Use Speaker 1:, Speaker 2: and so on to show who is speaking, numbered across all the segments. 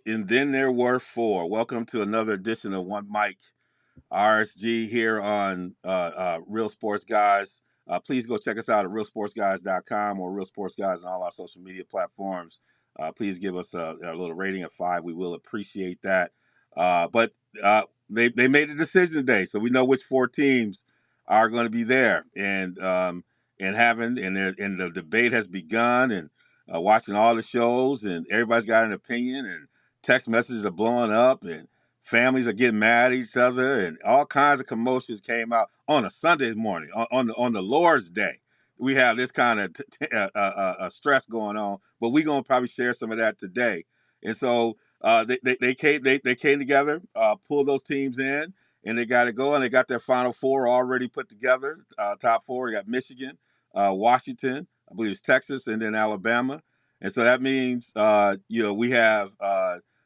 Speaker 1: and then there were four. Welcome to another edition of One Mic RSG here on Real Sports Guys. Please go check us out at realsportsguys.com or Real Sports Guys on all our social media platforms. Please give us a little rating of 5. We will appreciate that. But they made a decision today, so we know which 4 teams are going to be there, and the debate has begun, and watching all the shows, and everybody's got an opinion, and text messages are blowing up, and families are getting mad at each other, and all kinds of commotions came out on a Sunday morning, on the Lord's Day. We have this kind of stress going on, but we're gonna probably share some of that today. And so they came together, pulled those teams in, and they got to go, and they got their Final Four already put together. Top 4, they got Michigan, Washington, I believe it's Texas, and then Alabama. And so that means we have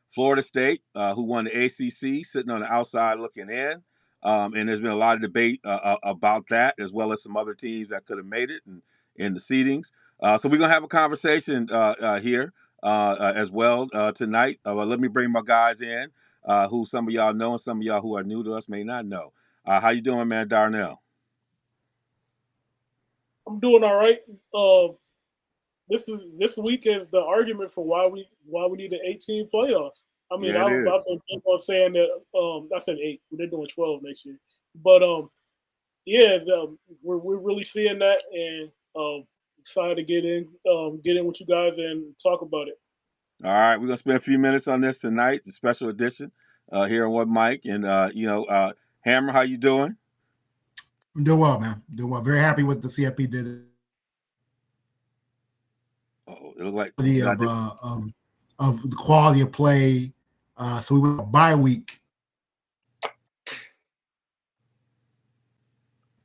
Speaker 1: Florida State, who won the ACC, sitting on the outside looking in. And there's been a lot of debate about that, as well as some other teams that could have made it in the seedings. So we're going to have a conversation here as well tonight. Let me bring my guys in, who some of y'all know and some of y'all who are new to us may not know. How you doing, man, Darnell?
Speaker 2: I'm doing all right. This week is the argument for why we need an 18 playoff. I mean,
Speaker 1: Yeah, it
Speaker 2: I've
Speaker 1: is.
Speaker 2: been keep on saying that. I said 8. They're doing 12 next year, but yeah, we're really seeing that, and excited to get in with you guys and talk about it.
Speaker 1: All right, we're gonna spend a few minutes on this tonight, the special edition here on One Mic, and Hammer, how you doing?
Speaker 3: I'm doing well, man. Doing well. Very happy with the CFP did.
Speaker 1: Oh, it looked like
Speaker 3: of the quality of play. So we went a bye week. But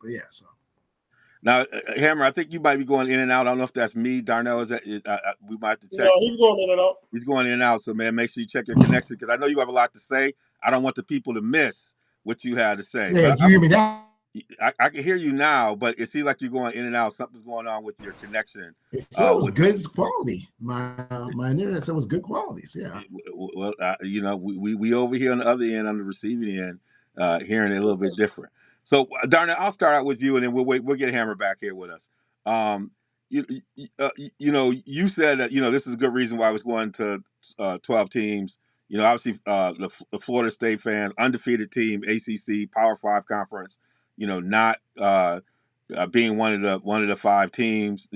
Speaker 3: yeah, so.
Speaker 1: Now, Hammer, I think you might be going in and out. I don't know if that's me. Darnell, is that? We might have to check.
Speaker 2: No, he's going in and out.
Speaker 1: He's going in and out. So, man, make sure you check your connection, because I know you have a lot to say. I don't want the people to miss what you had to say.
Speaker 3: Yeah,
Speaker 1: but
Speaker 3: you hear me now?
Speaker 1: I can hear you now, but it seems like you're going in and out. Something's going on with your connection.
Speaker 3: It said it was good quality. My internet said it was good quality. So yeah.
Speaker 1: Well, we over here on the other end, on the receiving end, hearing it a little bit different. So, Darnell, I'll start out with you, and then we'll get Hammer back here with us. You said that this is a good reason why I was going to 12 teams. Obviously, the Florida State fans, undefeated team, ACC Power 5 conference. Not being one of the 5 teams.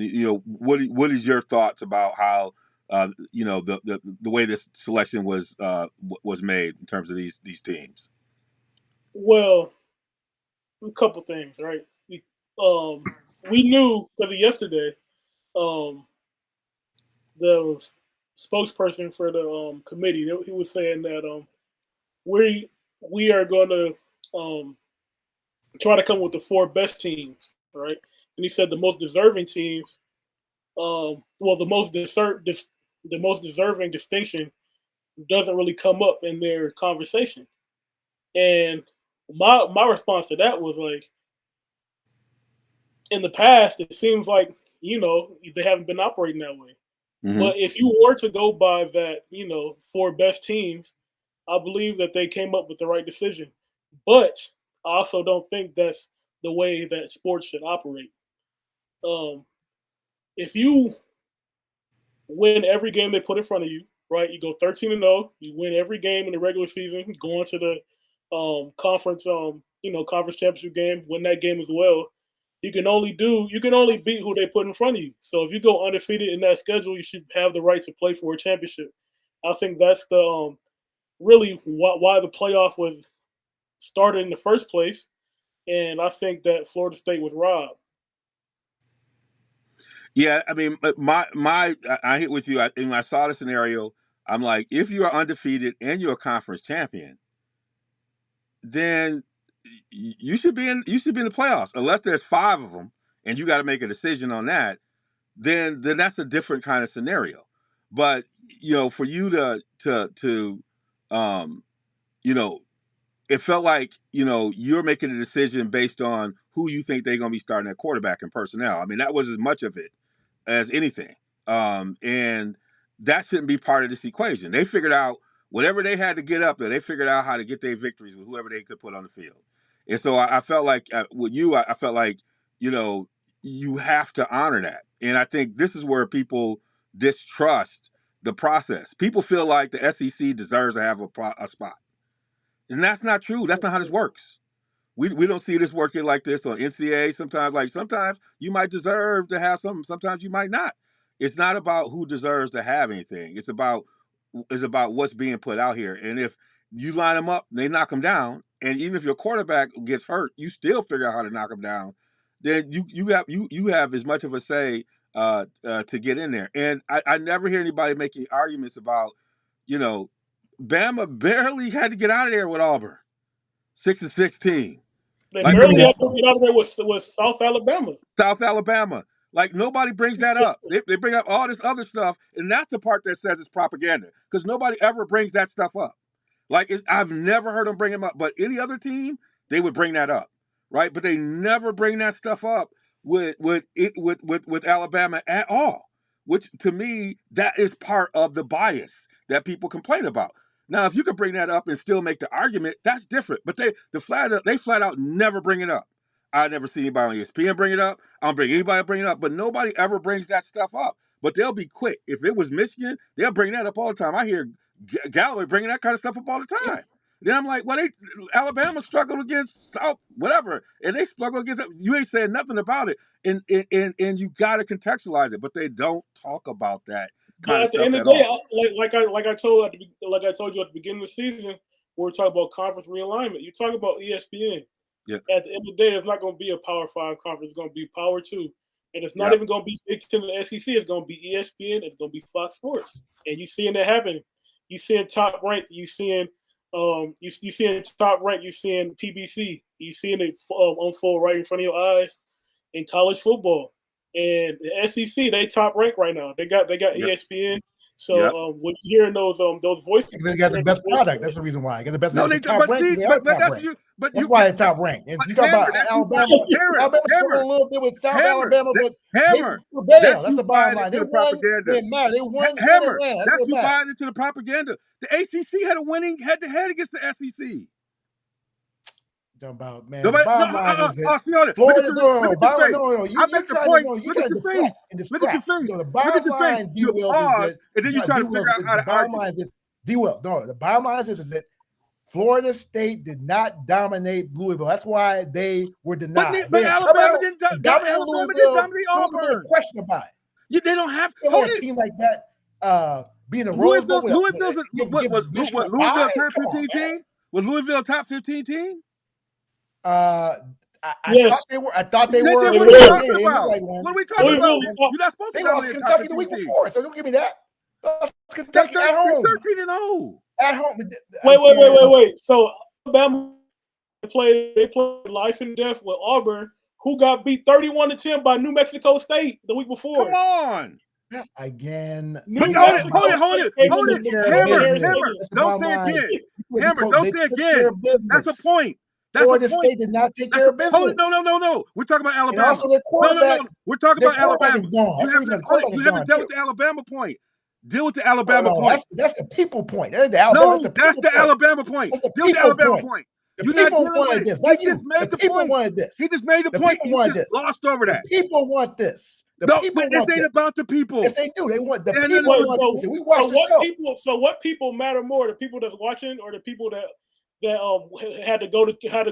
Speaker 1: What is your thoughts about how the way this selection was made in terms of these teams?
Speaker 2: Well, a couple things, right? We knew because of yesterday, the spokesperson for the committee, he was saying that we are going to try to come up with the 4 best teams, right? And he said the most deserving teams, the most deserving distinction doesn't really come up in their conversation. And my response to that was like, in the past, it seems like they haven't been operating that way.
Speaker 1: Mm-hmm.
Speaker 2: But if you were to go by that, 4 best teams, I believe that they came up with the right decision. But I also don't think that's the way that sports should operate. If you win every game they put in front of you, right? You go 13-0. You win every game in the regular season. Go into the conference, conference championship game. Win that game as well. You can only beat who they put in front of you. So if you go undefeated in that schedule, you should have the right to play for a championship. I think that's the really why the playoff was started in the first place, and I think that Florida State was robbed.
Speaker 1: Yeah, I mean, I hit with you. When I saw the scenario, I'm like, if you are undefeated and you're a conference champion, then you should be in the playoffs. Unless there's 5 of them, and you got to make a decision on that. Then that's a different kind of scenario. But for you to it felt like you're making a decision based on who you think they're going to be starting at quarterback and personnel. I mean, that was as much of it as anything, and that shouldn't be part of this equation. They figured out Whatever they had to get up there, they figured out how to get their victories with whoever they could put on the field. And so I felt like with you, I felt like, you know, you have to honor that. And I think this is where people distrust the process. People feel like the SEC deserves to have a spot. And that's not true. That's not how this works. We don't see this working like this on NCAA. Sometimes you might deserve to have something. Sometimes you might not. It's not about who deserves to have anything. It's about what's being put out here. And if you line them up, they knock them down. And even if your quarterback gets hurt, you still figure out how to knock them down. Then you have as much of a say to get in there. And I never hear anybody making arguments about, you know, Bama barely had to get out of there with Auburn, 6-16.
Speaker 2: They
Speaker 1: Like
Speaker 2: barely had to get out of there with South Alabama.
Speaker 1: South Alabama. Like nobody brings that up. They bring up all this other stuff, and that's the part that says it's propaganda because nobody ever brings that stuff up. Like I've never heard them bring them up, but any other team they would bring that up, right? But they never bring that stuff up with Alabama at all. Which to me that is part of the bias that people complain about. Now, if you could bring that up and still make the argument, that's different. But they flat out never bring it up. I never see anybody on ESPN bring it up. I don't bring anybody bring it up, but nobody ever brings that stuff up. But they'll be quick. If it was Michigan, they'll bring that up all the time. I hear Galloway bringing that kind of stuff up all the time. Then I'm like, well, Alabama struggled against South, whatever, and they struggle against it. You ain't saying nothing about it, and you got to contextualize it, but they don't talk about that kind
Speaker 2: But
Speaker 1: of
Speaker 2: at the
Speaker 1: stuff
Speaker 2: end
Speaker 1: at
Speaker 2: of the day,
Speaker 1: all.
Speaker 2: like I told you at the beginning of the season, we're talking about conference realignment. You talk about ESPN.
Speaker 1: Yeah.
Speaker 2: At the end of the day, it's not going to be a Power 5 conference. It's going to be Power 2. And it's not
Speaker 1: Yep.
Speaker 2: even going to be Big Ten and SEC. It's going to be ESPN. It's going to be Fox Sports. And you seeing that happen. You seeing Top Rank. You seeing Top Rank. You seeing PBC. You seeing it unfold right in front of your eyes in college football. And the SEC, they Top Rank right now. They got
Speaker 1: Yep.
Speaker 2: ESPN. So when you're hearing those voices,
Speaker 3: they got the best product. That's the reason why. They got the best.
Speaker 1: No,
Speaker 3: the
Speaker 1: they
Speaker 3: top
Speaker 1: but
Speaker 3: rank,
Speaker 1: see,
Speaker 3: they are
Speaker 1: but
Speaker 3: top
Speaker 1: that's
Speaker 3: ranked.
Speaker 1: you. But
Speaker 3: That's
Speaker 1: you,
Speaker 3: why they're top ranked. And you talk
Speaker 1: Hammer,
Speaker 3: about
Speaker 1: that's
Speaker 3: Alabama. Alabama struggled a little bit with South Alabama, but
Speaker 1: Hammer,
Speaker 3: they prevailed.
Speaker 1: that's
Speaker 3: That's
Speaker 1: you
Speaker 3: the bottom
Speaker 1: buying
Speaker 3: line.
Speaker 1: into
Speaker 3: They
Speaker 1: the
Speaker 3: won.
Speaker 1: propaganda.
Speaker 3: They matter. They won.
Speaker 1: Hammer,
Speaker 3: That's
Speaker 1: that's
Speaker 3: what
Speaker 1: you
Speaker 3: matters.
Speaker 1: buying into the propaganda. The ACC had a winning head-to-head against the SEC.
Speaker 3: About man.
Speaker 1: Nobody,
Speaker 3: Bottom line is that
Speaker 1: see on it.
Speaker 3: Florida.
Speaker 1: Look at your face.
Speaker 3: No.
Speaker 1: I
Speaker 3: You're
Speaker 1: make the
Speaker 3: trying
Speaker 1: point.
Speaker 3: to you
Speaker 1: Look at
Speaker 3: trying to
Speaker 1: your
Speaker 3: distract
Speaker 1: face.
Speaker 3: and
Speaker 1: Look at your
Speaker 3: distract.
Speaker 1: face.
Speaker 3: So the
Speaker 1: Look
Speaker 3: bottom
Speaker 1: at your face.
Speaker 3: line, D.
Speaker 1: You
Speaker 3: Will,
Speaker 1: pause,
Speaker 3: is that
Speaker 1: and then you try to figure out how
Speaker 3: the
Speaker 1: to
Speaker 3: bottom
Speaker 1: argue.
Speaker 3: line is D. Will. No, the bottom line is that Florida State did not dominate Louisville. That's why they were denied.
Speaker 1: But Alabama didn't dominate
Speaker 3: Louisville.
Speaker 1: Auburn.
Speaker 3: Question about it.
Speaker 1: They don't have
Speaker 3: a team like that being a Rose Bowl.
Speaker 1: Louisville's Louisville top 15 team? Was Louisville a top 15 team?
Speaker 2: Yes.
Speaker 3: I thought they were.
Speaker 1: What are we talking about? What are we talking about? You're not supposed to dominate a top 15
Speaker 3: the week
Speaker 1: team.
Speaker 3: before, so don't give me that. Kentucky at home.
Speaker 1: 13-0.
Speaker 3: At home.
Speaker 2: Wait. So Alabama they played life and death with Auburn, who got beat 31-10 by New Mexico State the week before.
Speaker 1: Come on.
Speaker 3: Again.
Speaker 1: But hold it. Hammer. Don't say again. Hammer, don't say again. That's a point.
Speaker 3: Florida State did not take care of business.
Speaker 1: Hold it. No. We're talking about Alabama.
Speaker 3: Also their quarterback,
Speaker 1: no. We're talking about Alabama.
Speaker 3: You
Speaker 1: haven't dealt with the Alabama point. Deal with the Alabama point.
Speaker 3: That's the people point. That's the Alabama
Speaker 1: point.
Speaker 3: Deal with the Alabama point.
Speaker 1: You're not dealing with it. He just made the point. He just made the point. You just lost over that.
Speaker 3: The people want this.
Speaker 1: But this ain't about the people.
Speaker 3: Yes, they do. They want the people. We watch
Speaker 2: so what people matter more? The people that's watching, or the people that had to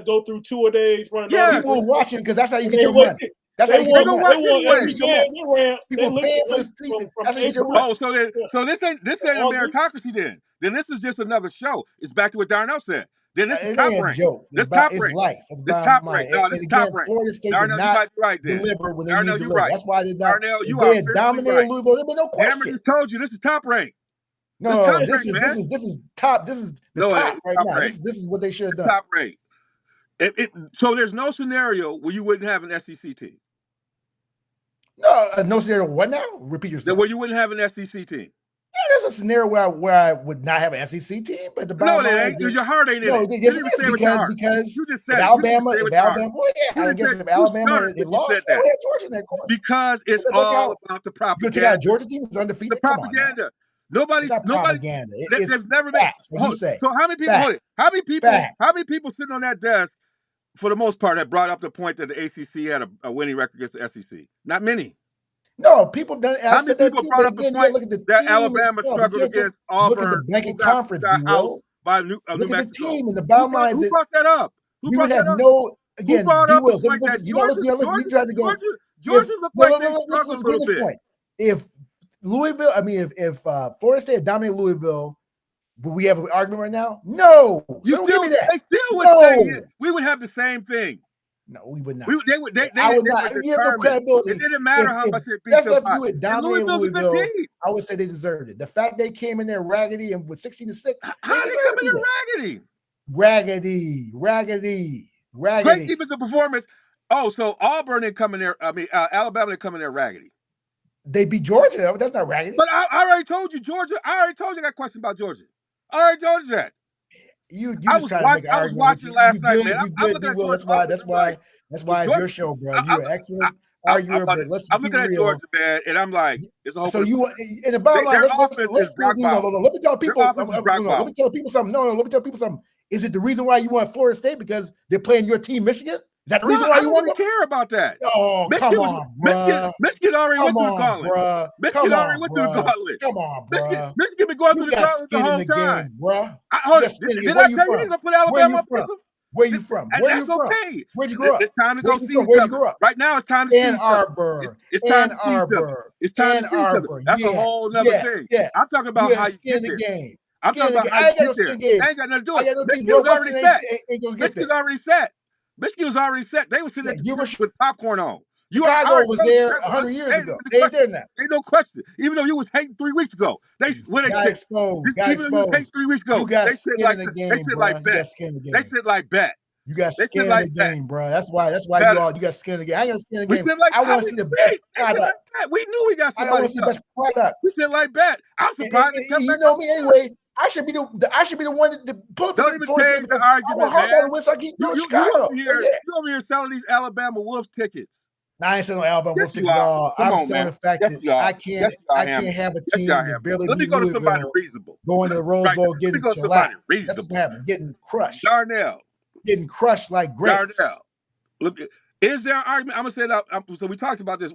Speaker 2: go through 2 days running?
Speaker 3: Yeah, people watching because that's how you get your money. That's how you get your money. People paying for this team. That's how you get your money.
Speaker 1: So this ain't a meritocracy then. Then this is just another show. It's back to what Darnell said. Then this is top rank.
Speaker 3: This top rank. This top rank.
Speaker 1: No, this is top rank.
Speaker 3: Florida State
Speaker 1: Darnell,
Speaker 3: did not
Speaker 1: right then.
Speaker 3: deliver when they
Speaker 1: Darnell,
Speaker 3: needed to
Speaker 1: right.
Speaker 3: That's why they did not.
Speaker 1: Darnell, you
Speaker 3: they
Speaker 1: are
Speaker 3: dominated
Speaker 1: right.
Speaker 3: Louisville. There's been no question.
Speaker 1: Hammer just told you this is top rank.
Speaker 3: No, this is top. This is the top right now. This is what they should have done.
Speaker 1: Top rank. So there's no scenario where you wouldn't have an SEC team.
Speaker 3: No scenario. What now? Repeat yourself.
Speaker 1: Where you wouldn't have an SEC team.
Speaker 3: Yeah, there's a scenario where I would not have an SEC team, but the bottom line
Speaker 1: ain't because your heart ain't in it.
Speaker 3: Yes, it is because
Speaker 1: you just said
Speaker 3: Alabama,
Speaker 1: if
Speaker 3: Alabama lost,
Speaker 1: Georgia in that course. Because it's all about the propaganda.
Speaker 3: Georgia team is undefeated.
Speaker 1: The propaganda. Nobody's
Speaker 3: not propaganda. It's
Speaker 1: they've never made.
Speaker 3: facts, as you say.
Speaker 1: So how many people? Hold it. How many people sitting on that desk, for the most part, have brought up the point that the ACC had a winning record against the SEC? Not many.
Speaker 3: No, people have done.
Speaker 1: How many people brought up the point
Speaker 3: look at the
Speaker 1: that
Speaker 3: team
Speaker 1: Alabama
Speaker 3: itself.
Speaker 1: struggled against Auburn?
Speaker 3: Look at the blanket conference,
Speaker 1: got housed
Speaker 3: D-Will.
Speaker 1: by New
Speaker 3: Look at the
Speaker 1: Mexico.
Speaker 3: team, and the bottom line is
Speaker 1: Who brought that up? Who
Speaker 3: we
Speaker 1: brought
Speaker 3: would have
Speaker 1: that up?
Speaker 3: no. Again,
Speaker 1: Who brought up the
Speaker 3: D-Will,
Speaker 1: point that
Speaker 3: you tried to go.
Speaker 1: Georgia looked like they struggled a little bit.
Speaker 3: Point. If Louisville, if Florida State had dominated Louisville, would we have an argument right now? No.
Speaker 1: They still would say it. We would have the same thing.
Speaker 3: No, we would not.
Speaker 1: They were determined. It didn't matter how much they beat them.
Speaker 3: SFU had dominated Louisville, I would say they deserved it. The fact they came in there raggedy and with 16-6.
Speaker 1: How did they come in there raggedy?
Speaker 3: Raggedy.
Speaker 1: Great defensive performance. Oh, so Auburn didn't come in there. Alabama didn't come in there raggedy.
Speaker 3: They beat Georgia. That's not raggedy.
Speaker 1: But I already told you, Georgia. I got a question about Georgia. I already told you that.
Speaker 3: I was
Speaker 1: watching last night, man. I'm looking at Georgia.
Speaker 3: That's why it's your show, bro. You're an excellent arguer, but
Speaker 1: I'm looking at Georgia, man, and I'm like, it's a whole.
Speaker 3: So you in the bottom line, let's let me tell people. Let me tell people something. No, let me tell people something. Is it the reason why you want Florida State because they're playing your team, Michigan? Is that the reason why you want to
Speaker 1: care about that?
Speaker 3: Oh, come on, bro.
Speaker 1: Michigan already went through the gauntlet. Michigan already went through the gauntlet.
Speaker 3: Come on, bro.
Speaker 1: Michigan been going through the gauntlet the whole time,
Speaker 3: bro.
Speaker 1: Did I tell you he's gonna put Alabama up?
Speaker 3: Where you from?
Speaker 1: That's okay.
Speaker 3: Where'd you grow up?
Speaker 1: It's time to go see each other. Right now, it's time to see each other. It's time to see each other. It's time to see each other. That's a whole other thing. I'm talking about how you get there. I'm talking about how you get there. I ain't got nothing to do with it. Michigan was already set. Michigan already set. Michigan was already set. They were sitting there with popcorn on.
Speaker 3: Chicago was there 100 years ago. They ain't there now.
Speaker 1: Ain't no question. Even though you was hating 3 weeks ago, they when they said, even though you was hating 3 weeks ago, they said like bet. They said like bet.
Speaker 3: You got skin in the game, bro. That's why you got skin in the game. I got skin in the game. I want to see the best product.
Speaker 1: We knew we got somebody.
Speaker 3: I want to see the best product.
Speaker 1: We said like bet. I'm surprised.
Speaker 3: You know me anyway. I should be the one to pull it.
Speaker 1: Don't even change the argument, man. You over here selling these Alabama Wolf tickets.
Speaker 3: Now, I ain't selling Alabama Wolf tickets at all. I'm selling the fact that I can't have a team that barely.
Speaker 1: Let me go to somebody reasonable.
Speaker 3: Going to the Rose Bowl, getting
Speaker 1: somebody reasonable.
Speaker 3: That's what happened. Getting crushed.
Speaker 1: Darnell.
Speaker 3: Getting crushed like grapes.
Speaker 1: Darnell. Look, is there an argument? I'm gonna say that. So we talked about this.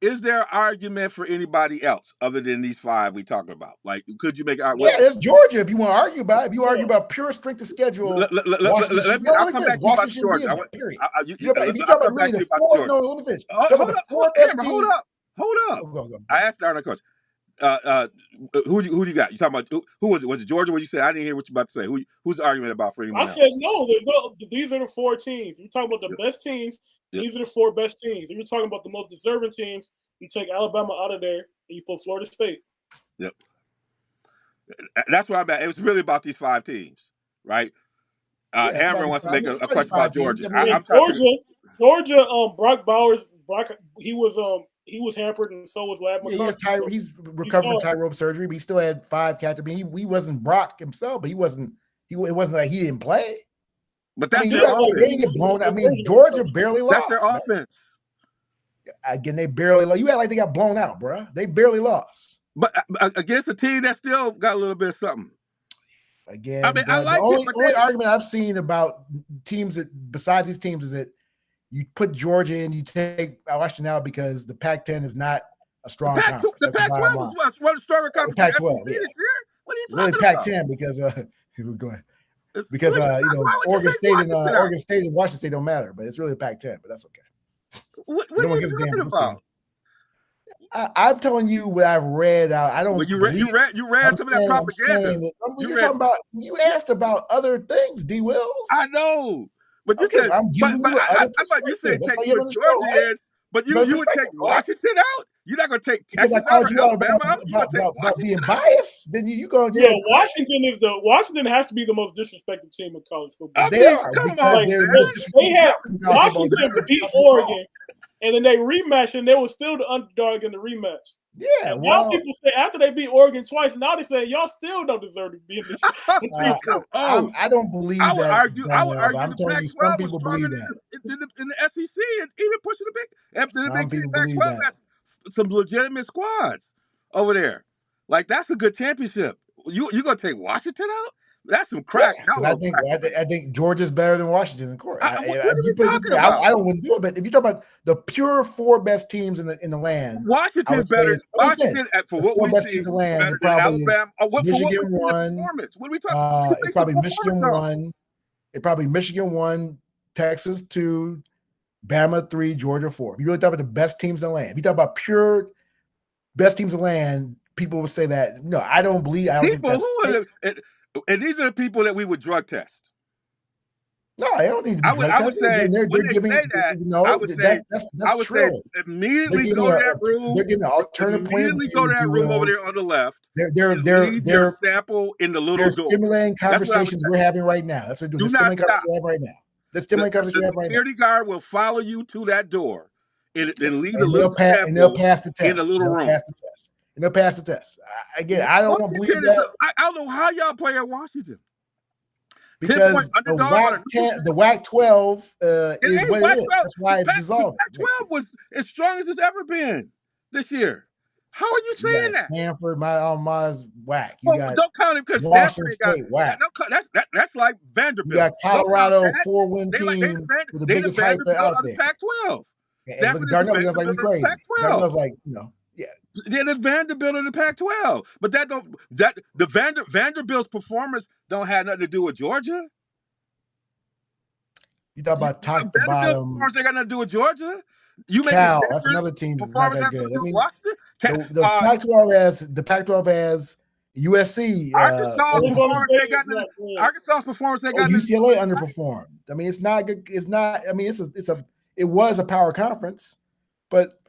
Speaker 1: Is there an argument for anybody else other than these 5 we talking about? Like, could you make an argument?
Speaker 3: Yeah, that's Georgia. If you want to argue about it, if you argue about pure strength of schedule,
Speaker 1: I'll come back to you about Georgia.
Speaker 3: Period. If you talk about really the 4, no, let me finish.
Speaker 1: Hold up.
Speaker 3: Go.
Speaker 1: I asked Darnell a question. Who do you got? You talking about who was it? Was it Georgia? What you said? I didn't hear what you about to say. Who's the argument about for anyone?
Speaker 2: I said no. These are the 4 teams. You're talking about the best teams. These are the 4 best teams. If you're talking about the most deserving teams, you take Alabama out of there and you put Florida State.
Speaker 1: Yep. That's where I'm at. It was really about these 5 teams, right? Amber wants to make a question about Georgia.
Speaker 2: Georgia. Brock Bowers. He was hampered, and so was Lab McConkey.
Speaker 3: He's recovering from tie rope surgery, but he still had 5 catches. I mean, he wasn't Brock himself, but it wasn't like he didn't play.
Speaker 1: But that's their offense.
Speaker 3: They didn't get blown. I mean, Georgia barely lost.
Speaker 1: That's their offense.
Speaker 3: Again, they barely lost. You act like they got blown out, bro. They barely lost.
Speaker 1: But against a team that still got a little bit of something.
Speaker 3: Again,
Speaker 1: I mean, I like
Speaker 3: the only argument I've seen about teams that besides these teams is that you put Georgia in, you take Washington out because the Pac-10 is not a strong conference.
Speaker 1: The Pac-12 was one stronger conference.
Speaker 3: Pac-12
Speaker 1: this year. What are you
Speaker 3: talking
Speaker 1: about?
Speaker 3: Pac-10 because go ahead. Because Oregon State and Washington State don't matter, but it's really a Pac-10. But that's okay.
Speaker 1: What are you talking about?
Speaker 3: I'm telling you what I've read. I don't.
Speaker 1: Well, you read some of that propaganda.
Speaker 3: You asked about other things, D. Wills.
Speaker 1: I know, but you said. You said take Georgia in, but you would take Washington out. You're not going to take Texas out or Alabama out. You going to take
Speaker 3: Washington being biased? Then you go.
Speaker 2: Yeah, Washington has to be the most disrespected team in college football.
Speaker 3: They are.
Speaker 1: Come on,
Speaker 2: they have Washington beat Oregon. And then they rematched, and they were still the underdog in the rematch.
Speaker 3: Yeah,
Speaker 2: now people say after they beat Oregon twice, now they say y'all still don't deserve to be in this.
Speaker 3: I don't believe that.
Speaker 1: I would argue the Pac-12 was stronger in the SEC and even pushing the big. After the Big Ten, Pac-12 has some legitimate squads over there. Like that's a good championship. You gonna take Washington out? That's some crack.
Speaker 3: Yeah, I think Georgia's better than Washington in court.
Speaker 1: What are we talking about?
Speaker 3: I don't want to do it, but if you talk about the pure 4 best teams in the land,
Speaker 1: Washington's better. Washington, for what we see,
Speaker 3: in the land,
Speaker 1: better than Alabama.
Speaker 3: Michigan
Speaker 1: won. What are we talking?
Speaker 3: It's probably Michigan 1. It probably Michigan 1, Texas 2, Bama 3, Georgia 4. If you really talk about the best teams in the land, if you talk about pure best teams in the land, people would say that. No, I don't believe. I don't
Speaker 1: people
Speaker 3: think
Speaker 1: that's and these are the people that we would drug test.
Speaker 3: No, I don't need to be
Speaker 1: I would say
Speaker 3: they're
Speaker 1: giving, say that, I would say immediately go to that room.
Speaker 3: They're giving an alternative
Speaker 1: immediately go to that room over there on the left.
Speaker 3: They're
Speaker 1: sample in the little door.
Speaker 3: Stimulating conversations we're having right now. That's what we're doing.
Speaker 1: Do not stop.
Speaker 3: Right now. The stimulating conversation we have right now.
Speaker 1: The security guard will follow you to that door and leave the
Speaker 3: little sample and they'll pass the test
Speaker 1: in the little room.
Speaker 3: And they'll pass the test. Again, I don't believe that.
Speaker 1: I don't know how y'all play at Washington.
Speaker 3: Because the WAC-12 is what it is. That's why it's dissolved.
Speaker 1: The WAC-12 was as strong as it's ever been this year. How are you saying that?
Speaker 3: Stanford, my WAC.
Speaker 1: Don't count him because
Speaker 3: Washington State WAC.
Speaker 1: That's like Vanderbilt.
Speaker 3: You got Colorado 4-win team with the biggest hype out there.
Speaker 1: Pac-12.
Speaker 3: And Darnell was like crazy. Darnell was like, yeah.
Speaker 1: They're the Vanderbilt of the Pac-12, but Vanderbilt's performance don't have nothing to do with Georgia.
Speaker 3: You talk about top to bottom.
Speaker 1: Performance they got nothing to do with Georgia.
Speaker 3: Cal, that's another team that's not that good. The Pac-12 has USC.
Speaker 1: Arkansas's performance they got.
Speaker 3: UCLA underperformed. I mean, it's not good. It's not. I mean, it was a power conference, but.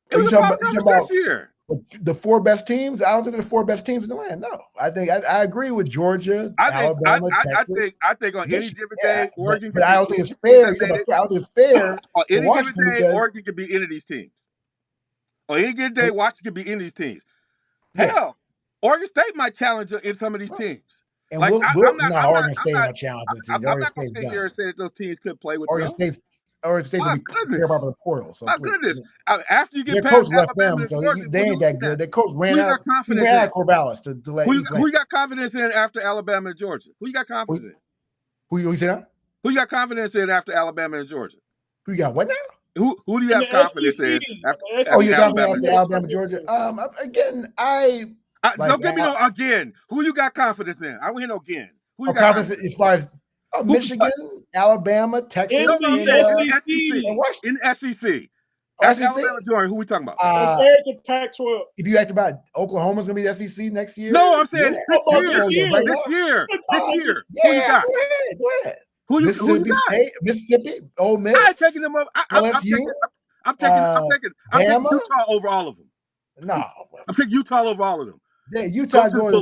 Speaker 1: It was about this year.
Speaker 3: The 4 best teams. I don't think they're the 4 best teams in the land. No, I think I agree with Georgia, Alabama, Texas.
Speaker 1: I think on any given day, Oregon.
Speaker 3: But I don't think it's fair. I don't think it's fair.
Speaker 1: On any given day, Oregon could be any of these teams. On any given day, Washington could be any of these teams. Hell, Oregon State might challenge in some of these teams.
Speaker 3: And Oregon State might challenge these teams.
Speaker 1: I'm not going to sit here and say that those teams could play with
Speaker 3: Oregon State. Or State's gonna be clear about the portal. So
Speaker 1: my goodness! After you get
Speaker 3: their coach left them, so they ain't that good. Their coach ran out. He ran out of Corvallis to let.
Speaker 1: Who you got confidence in after Alabama and Georgia? Who you got confidence in?
Speaker 3: Who you say that?
Speaker 1: Who you got confidence in after Alabama and Georgia?
Speaker 3: Who you got what now?
Speaker 1: Who do you have confidence in?
Speaker 3: You're talking after Alabama, Georgia. Again,
Speaker 1: don't give me no again. Who you got confidence in? I don't hear no again. Who you got
Speaker 3: confidence as far as? Michigan, Alabama, Texas,
Speaker 1: in SEC. Alabama, Georgia. Who we talking about?
Speaker 2: The Pac-12.
Speaker 3: If you ask about Oklahoma's gonna be the SEC next year.
Speaker 1: No, I'm saying this year.
Speaker 3: Who you got? Go ahead.
Speaker 1: Who you got?
Speaker 3: Mississippi, Ole Miss.
Speaker 1: I ain't taking them up.
Speaker 3: LSU.
Speaker 1: I'm taking Utah over all of them.
Speaker 3: No,
Speaker 1: I'm taking Utah over all of them.
Speaker 3: Yeah, Utah going to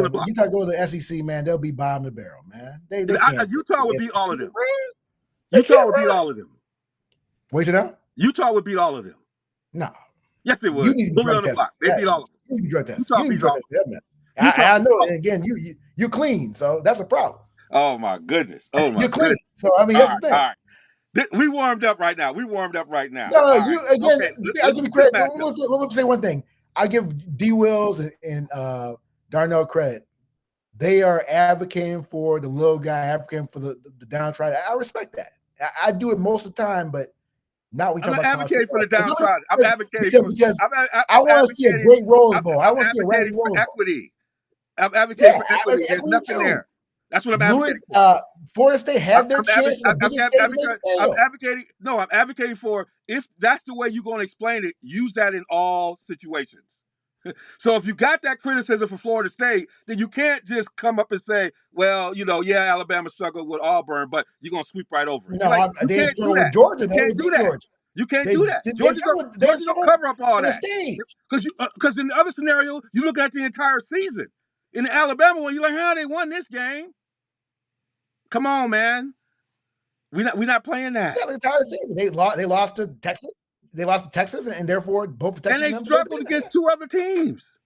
Speaker 3: the SEC, man. They'll be bottom of the barrel, man.
Speaker 1: Utah would beat all of them. Utah would beat all of them.
Speaker 3: Wait a minute.
Speaker 1: Utah would beat all of them.
Speaker 3: No.
Speaker 1: Yes, they would. Bully on the block. They beat all of them.
Speaker 3: You drug test. Utah beat all of them. I know. And again, you're clean, so that's a problem.
Speaker 1: Oh my goodness.
Speaker 3: You're clean. So I mean, that's the thing.
Speaker 1: All right. We warmed up right now.
Speaker 3: No, you again. I'll give you credit. Let me say one thing. I give D. Wills and Darnell credit. They are advocating for the little guy, advocating for the downtrodden. I respect that. I do it most of the time, but not when
Speaker 1: I'm not advocating for the downtrodden. I'm advocating
Speaker 3: because I want to see a great Rose Bowl. I want to see a great Rose Bowl.
Speaker 1: Equity. I'm advocating for equity. There's nothing there. That's what I'm advocating for. Florida State had their chance. I'm advocating. No, I'm advocating for if that's the way you're going to explain it, use that in all situations. So if you got that criticism for Florida State, then you can't just come up and say, well, Alabama struggled with Auburn, but you're going to sweep right over it.
Speaker 3: No, they can't do that. Georgia.
Speaker 1: You can't do that. You can't do that. Georgia's going to cover up all that. Because in the other scenario, you look at the entire season. In the Alabama one, you're like, how they won this game? Come on, man. We're not playing that.
Speaker 3: Yeah, the entire season. They lost to Texas. And therefore both Texas
Speaker 1: and they struggled against 2 other teams.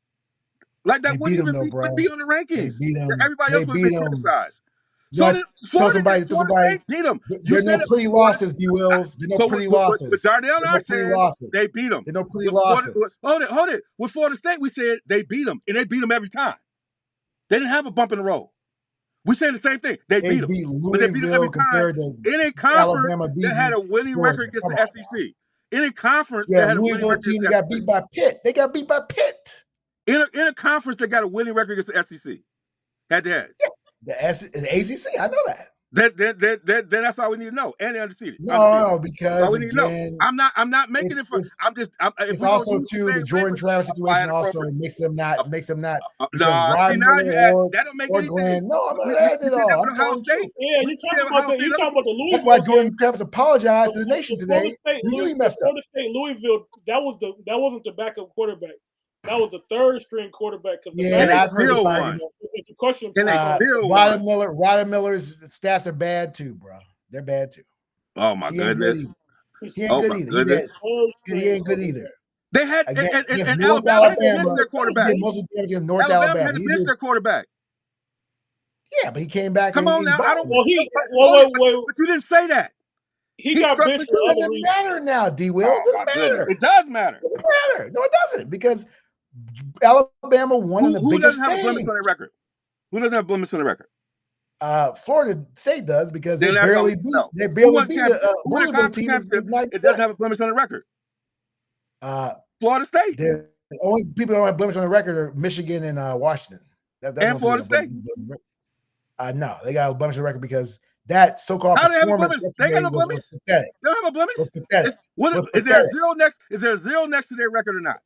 Speaker 1: Like that wouldn't even be on the rankings. Everybody else would be criticized. So did Florida.
Speaker 3: Tell somebody
Speaker 1: State beat them.
Speaker 3: There are no pretty losses, D. Wills. There are no pretty losses.
Speaker 1: But Darnell and I said they beat them.
Speaker 3: There are no pretty losses.
Speaker 1: Hold it. With Florida State, we said they beat them, and they beat them every time. They didn't have a bump in the road. We saying the same thing. They beat them, but they beat them every time. In a conference that had a winning record against the SEC. In a conference that had a winning record against the
Speaker 3: SEC. Got beat by Pitt. They got beat by Pitt.
Speaker 1: In a conference that got a winning record against the SEC. Head to head.
Speaker 3: Yeah, the ACC, I know that.
Speaker 1: Then that's all we need to know. And they're undefeated.
Speaker 3: No, because
Speaker 1: we need to know. I'm not making it for.
Speaker 3: It's also too the Jordan Travis situation also makes them not.
Speaker 1: No, that don't make anything.
Speaker 3: No, I'm not adding it all.
Speaker 1: Ohio State.
Speaker 2: Yeah, you're talking about the Louisville.
Speaker 3: That's why Jordan Travis apologized to the nation today. He messed up.
Speaker 2: Florida State, Louisville. That wasn't the backup quarterback. That was the third string quarterback.
Speaker 3: I've heard the argument.
Speaker 2: The question.
Speaker 3: Ryder Miller's stats are bad too, bro. They're bad too.
Speaker 1: Oh my goodness.
Speaker 3: He ain't good either. He ain't good either.
Speaker 1: They had and Alabama had to bench their quarterback. Alabama had to bench their quarterback.
Speaker 3: Yeah, but he came back.
Speaker 1: Come on now. I don't. But you didn't say that.
Speaker 2: He got benched.
Speaker 3: It doesn't matter now, D. Will.
Speaker 1: It does matter.
Speaker 3: It doesn't matter. No, it doesn't, because Alabama won in the biggest
Speaker 1: game. Who doesn't have a blemish on their record? Who doesn't have a blemish on their record?
Speaker 3: Florida State does, because they barely beat Louisville team.
Speaker 1: It doesn't have a blemish on the record. Florida State.
Speaker 3: The only people that don't have blemish on the record are Michigan and Washington.
Speaker 1: And Florida State.
Speaker 3: No, they got a blemish on the record because that so-called performance.
Speaker 1: They got no blemish. They don't have a blemish. Is there a zero next? Is there a zero next to their record or not?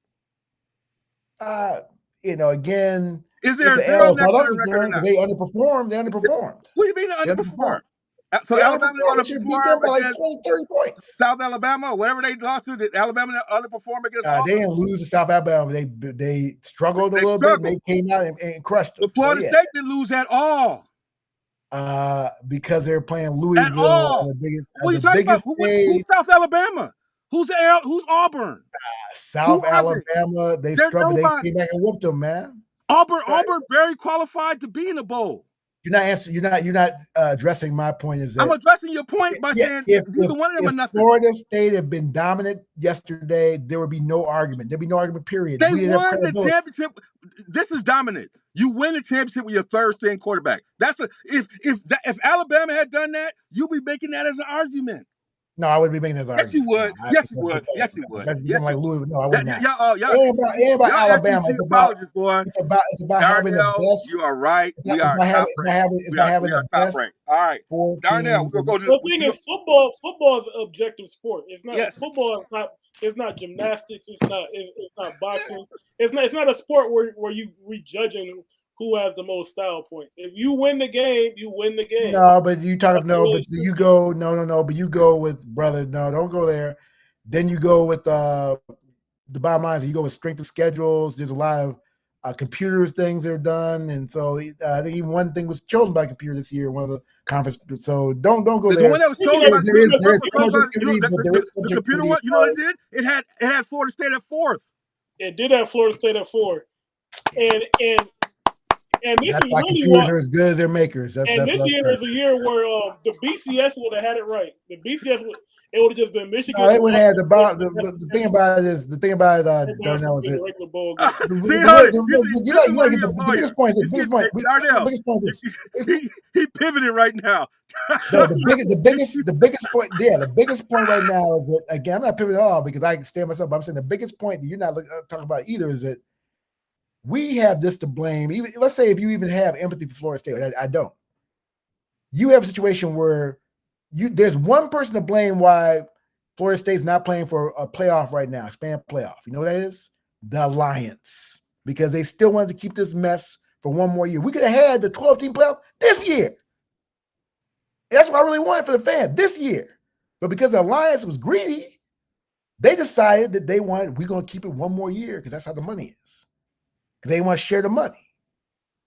Speaker 3: Again,
Speaker 1: is there a zero next to their record or not?
Speaker 3: They underperformed.
Speaker 1: What do you mean they underperformed? So Alabama underperformed
Speaker 3: by like 20, 30 points.
Speaker 1: South Alabama, or whatever they lost to, did Alabama underperform against?
Speaker 3: They didn't lose to South Alabama. They struggled a little bit. And they came out and crushed them.
Speaker 1: But Florida State didn't lose at all.
Speaker 3: Because they're playing Louisville.
Speaker 1: At all. What are you talking about? Who's South Alabama? Who's Auburn?
Speaker 3: South Alabama. They struggled. They came back and whooped them, man.
Speaker 1: Auburn very qualified to be in the bowl.
Speaker 3: You're not addressing my point. Is that
Speaker 1: I'm addressing your point by saying neither one of them are nothing.
Speaker 3: Florida State had been dominant yesterday, there would be no argument. There'd be no argument, period.
Speaker 1: They won the championship. This is dominant. You win the championship with your third string quarterback. If Alabama had done that, you'd be making that as an argument.
Speaker 3: No, I wouldn't be making that as an argument.
Speaker 1: Yes, you would. Yes, you would.
Speaker 3: Like Louisville. No, I wouldn't.
Speaker 1: It
Speaker 3: ain't about Alabama. It's about having the best.
Speaker 1: You are right. We are top ranked. All right, Darnell, we'll go to
Speaker 2: the thing is football. Football is an objective sport. It's not football. It's not gymnastics. It's not boxing. It's not a sport where you judging who has the most style points. If you win the game, you win the game.
Speaker 3: No, but you talk but you go but you go with don't go there. Then you go with the bottom line is you go with strength of schedules. There's a lot of computers things that are done, and so I think even one thing was chosen by computer this year, one of the conference. So don't go there.
Speaker 1: The one that was chosen by the computer one, you know what it did? It had Florida State at 4th.
Speaker 2: It did have Florida State at 4th, and this
Speaker 3: that's
Speaker 2: is
Speaker 3: why
Speaker 2: really
Speaker 3: computers are as good as their makers. This
Speaker 2: year is a year where the BCS would have had it right. The BCS it would have just been Michigan.
Speaker 3: No, it would have the thing about it is Darnell is it.
Speaker 1: He pivoted right now.
Speaker 3: No, the biggest point. Yeah, the biggest point right now is that, again, I'm not pivoting at all because I can stand myself. But I'm saying the biggest point that you're not talking about either is that we have this to blame. Even let's say if you even have empathy for Florida State, I don't. You have a situation where there's one person to blame why Florida State's not playing for a playoff right now, expand playoff. You know what that is? The Alliance, because they still wanted to keep this mess for one more year. We could have had the 12-team playoff this year. That's what I really wanted for the fans this year. But because the Alliance was greedy, they decided that we're going to keep it one more year because that's how the money is. Because they want to share the money.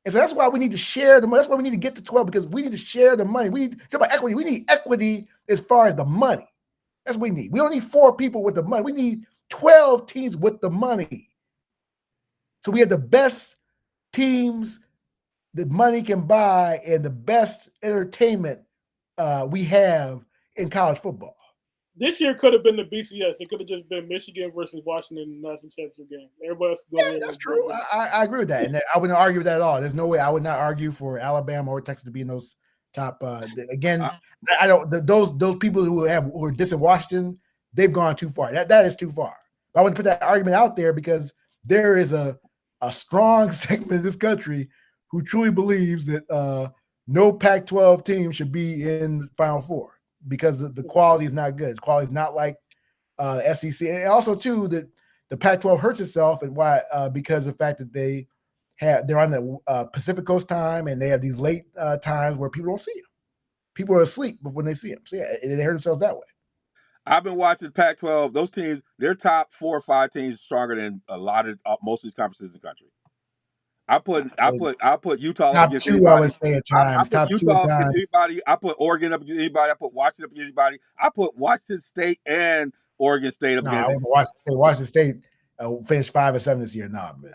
Speaker 3: And so that's why we need to share the money. That's why we need to get to 12, because we need to share the money. We need to talk about equity. We need equity as far as the money. That's what we need. We don't need 4 people with the money. We need 12 teams with the money. So we have the best teams that money can buy and the best entertainment we have in college football.
Speaker 2: This year could have been the BCS. It could have just been Michigan versus Washington in the national championship game. Everybody else could go there.
Speaker 3: That's true. I agree with that, and I wouldn't argue with that at all. There's no way I would not argue for Alabama or Texas to be in those top. Again, I don't. Those people who are dissing Washington, they've gone too far. That is too far. I wouldn't put that argument out there because there is a strong segment of this country who truly believes that no Pac-12 team should be in the Final Four because the quality is not good. The quality is not like SEC. And also, too, that the Pac-12 hurts itself and why because of the fact that they're on the Pacific Coast time and they have these late times where people don't see them. People are asleep when they see them. So, yeah, they hurt themselves that way.
Speaker 1: I've been watching Pac-12. Those teams, their top 4 or 5 teams stronger than a lot of most of these conferences in the country. I put Utah up against anybody.
Speaker 3: I would say at times.
Speaker 1: I put Utah up against anybody. I put Oregon up against anybody. I put Washington up against anybody. I put Washington State and Oregon State up against anybody.
Speaker 3: Washington State finished 5-7 this year. Nah, man.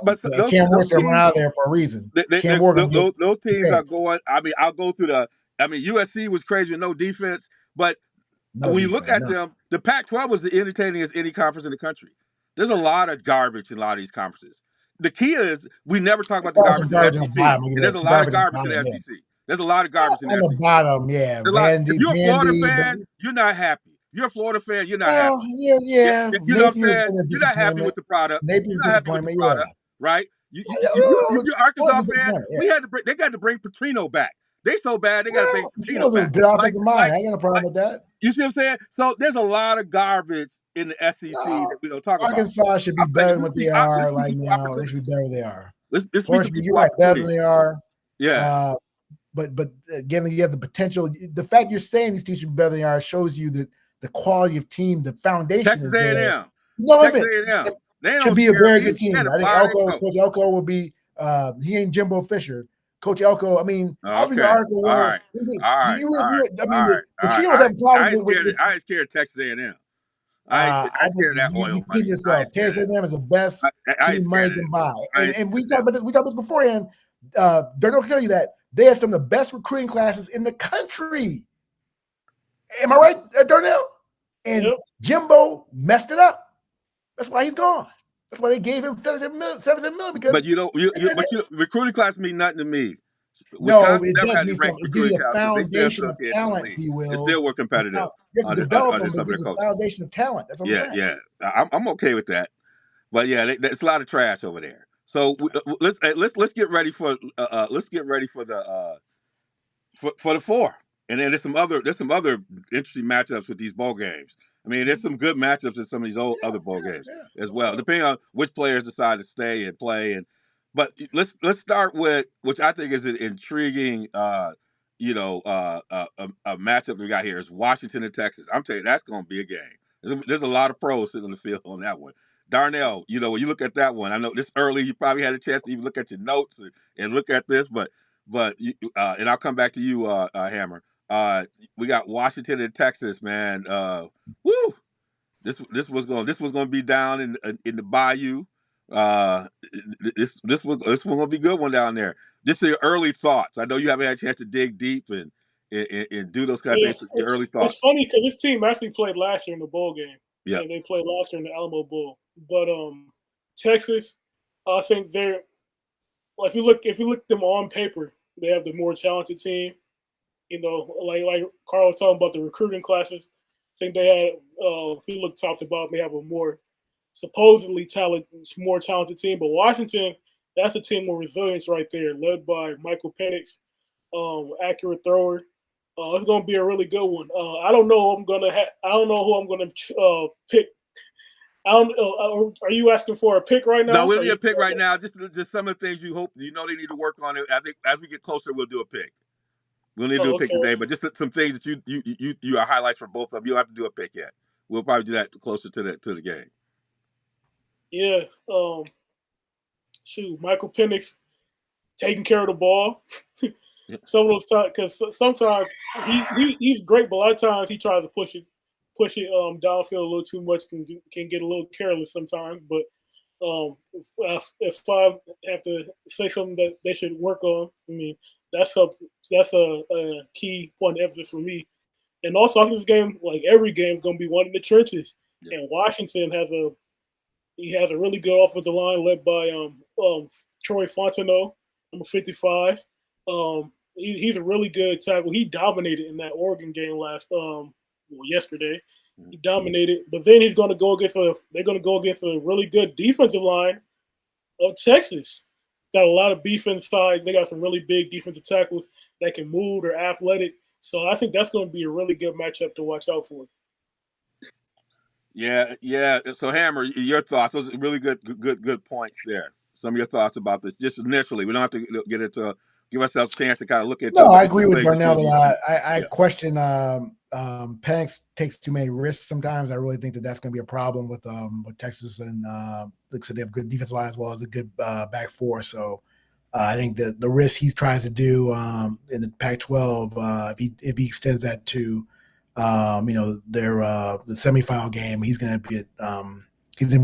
Speaker 1: But those
Speaker 3: Cam Ward are out there for a reason.
Speaker 1: Those teams are going. I mean, I'll go through USC was crazy with no defense, but when you look at them, the Pac-12 was the entertaining as any conference in the country. There's a lot of garbage in a lot of these conferences. The key is we never talk about the garbage in the SEC. And there's a lot of garbage in the SEC. There's a lot of garbage in the SEC.
Speaker 3: On the bottom, yeah.
Speaker 1: If you're a Florida fan, you're not happy. If you're a Florida fan, you're not happy.
Speaker 3: Yeah.
Speaker 1: You know what I'm saying? You're not happy with the product. You're not happy with the product, right? You're Arkansas fan. They got to bring Petrino back. They so bad they got to bring Petrino back.
Speaker 3: Good offensive mind. I ain't got no problem with that.
Speaker 1: You see what I'm saying? So there's a lot of garbage in the SEC that we don't talk about.
Speaker 3: Arkansas should be better than what they are right now. They should be better than they are. You're right, better than they are.
Speaker 1: Yeah.
Speaker 3: But again, you have the potential. The fact you're saying these teams should be better than they are shows you that the quality of team, the foundation
Speaker 1: Texas
Speaker 3: is there.
Speaker 1: A&M.
Speaker 3: Texas A&M. They should be a very good team. I think Coach Elko will be. He ain't Jimbo Fisher. Coach Elko, I mean, I was reading the article where I
Speaker 1: ain't scared of Texas A&M. I ain't scared of that oil money.
Speaker 3: Texas A&M is the best team money can buy. And we talked about this beforehand. They're going to tell you that they have some of the best recruiting classes in the country. Am I right, Darnell? And Jimbo messed it up. That's why he's gone. That's why they gave him $17 million because.
Speaker 1: But recruiting class mean nothing to me.
Speaker 3: No, it does mean something. It gives you a foundation of talent, he will.
Speaker 1: They still were competitive.
Speaker 3: You have to develop them, but it gives a foundation of talent. That's what I'm saying.
Speaker 1: I'm okay with that. But yeah, it's a lot of trash over there. So let's get ready for the for the 4. And then there's some other interesting matchups with these bowl games. I mean, there's some good matchups in some of these other bowl games as well, depending on which players decide to stay and play. But let's start with which I think is an intriguing, a matchup we got here is Washington and Texas. I'm telling you, that's going to be a game. There's a lot of pros sitting on the field on that one. Darnell, when you look at that one, I know this early, you probably had a chance to even look at your notes and look at this, but and I'll come back to you, Hammer. We got Washington and Texas, man. Woo! This was going to be down in the Bayou. This was going to be a good one down there. Just your early thoughts. I know you haven't had a chance to dig deep and do those kind of things. Your early thoughts.
Speaker 2: It's funny because this team actually played last year in the bowl game.
Speaker 1: Yeah,
Speaker 2: they played last year in the Alamo Bowl. But Texas, I think they're. Well, if you look them on paper, they have the more talented team. Like Carl was talking about the recruiting classes. I think they had, if you look top to bottom, they have a more supposedly more talented team. But Washington, that's a team with resilience right there, led by Michael Penix, accurate thrower. It's going to be a really good one. I don't know who I'm going to pick. Are you asking for a pick right now?
Speaker 1: No, we'll need a pick right now. Just some of the things you hope they need to work on. I think as we get closer, we'll do a pick. We'll need to do a pick today, but just some things that you are highlights for both of them. You don't have to do a pick yet. We'll probably do that closer to the game.
Speaker 2: Yeah. Michael Penix taking care of the ball. Some of those times, because sometimes he's great, but a lot of times he tries to push it downfield a little too much, can get a little careless sometimes. But If I have to say something that they should work on, I mean that's a key point of emphasis for me. And also, I think this game, like every game, is going to be one in the trenches.
Speaker 1: Yeah.
Speaker 2: And Washington has a really good offensive line led by Troy Fontenot, number 55. He's a really good tackle. He dominated in that Oregon game yesterday. He dominated, but then he's going to go against they're going to go against a really good defensive line of Texas. Got a lot of beef inside. They got some really big defensive tackles that can move. They're athletic. So I think that's going to be a really good matchup to watch out for.
Speaker 1: Yeah, yeah. So Hammer, your thoughts? Those are really good points there. Some of your thoughts about this, just initially. We don't have to get into. Give ourselves a chance to kind of look into.
Speaker 3: No, I agree with Darnell. I
Speaker 1: yeah.
Speaker 3: question Penix takes too many risks sometimes. I really think that's going to be a problem with Texas, and looks like they have good defensive line as well as a good back four. So I think that the risk he tries to do in the Pac-12, if he extends that to their the semifinal game, he's going to be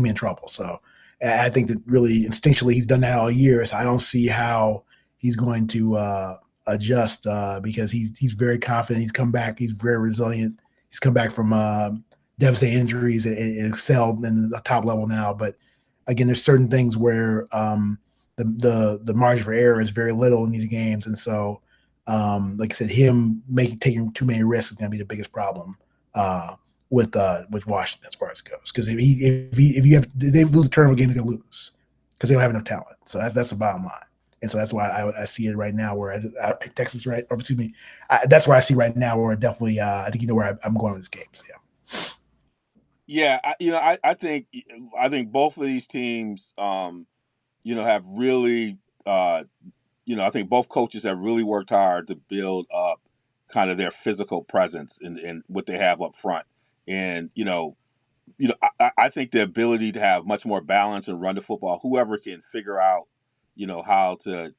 Speaker 3: in trouble. So I think that really instinctually he's done that all year. So I don't see how he's going to adjust because he's very confident. He's come back. He's very resilient. He's come back from devastating injuries and excelled in the top level now. But again, there's certain things where the margin for error is very little in these games, and so like I said, him taking too many risks is going to be the biggest problem with Washington as far as it goes. Because if they lose the tournament game, they're going to lose because they don't have enough talent. So that's the bottom line. And so that's why I see it right now where I pick Texas right. Or excuse me, that's where I see right now where definitely I think where I'm going with this game. So
Speaker 1: yeah. I think both of these teams, have really, I think both coaches have really worked hard to build up kind of their physical presence and what they have up front. And I think the ability to have much more balance and run the football, whoever can figure out, how to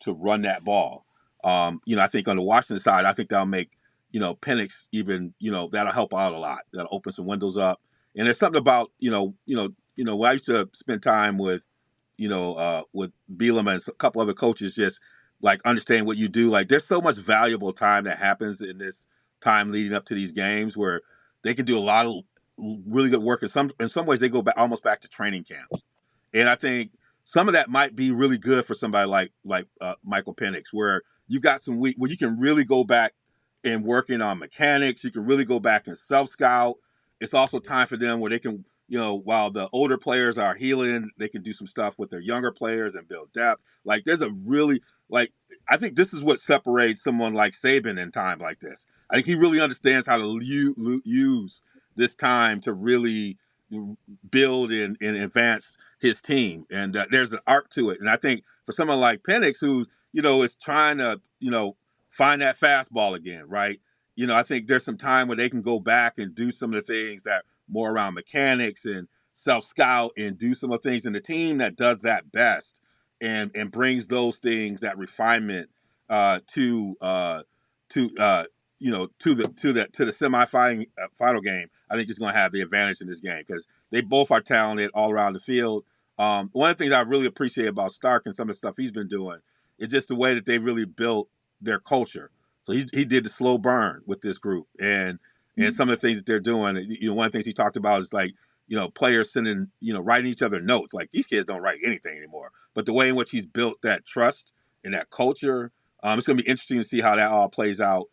Speaker 1: run that ball. I think on the Washington side, I think that'll make, Penix even, that'll help out a lot. That'll open some windows up. And there's something about, when I used to spend time with Bielema and a couple other coaches, just like understanding what you do. Like there's so much valuable time that happens in this time leading up to these games where they can do a lot of really good work. In some ways, they go back almost back to training camp. And I think some of that might be really good for somebody like Michael Penix, where you got some week where you can really go back and working on mechanics. You can really go back and self scout. It's also time for them where they can, while the older players are healing, they can do some stuff with their younger players and build depth. Like there's a really I think this is what separates someone like Saban in times like this. I think he really understands how to use this time to really build and advance his team. And there's an art to it. And I think for someone like Penix, who, is trying to, find that fastball again, right? I think there's some time where they can go back and do some of the things that more around mechanics and self-scout and do some of the things in the team that does that best and brings those things, that refinement to the semifinal final game. I think is going to have the advantage in this game because they both are talented all around the field. One of the things I really appreciate about Stark and some of the stuff he's been doing is just the way that they really built their culture. So he did the slow burn with this group and some of the things that they're doing. One of the things he talked about is like, players sending, writing each other notes. Like these kids don't write anything anymore. But the way in which he's built that trust and that culture, it's going to be interesting to see how that all plays out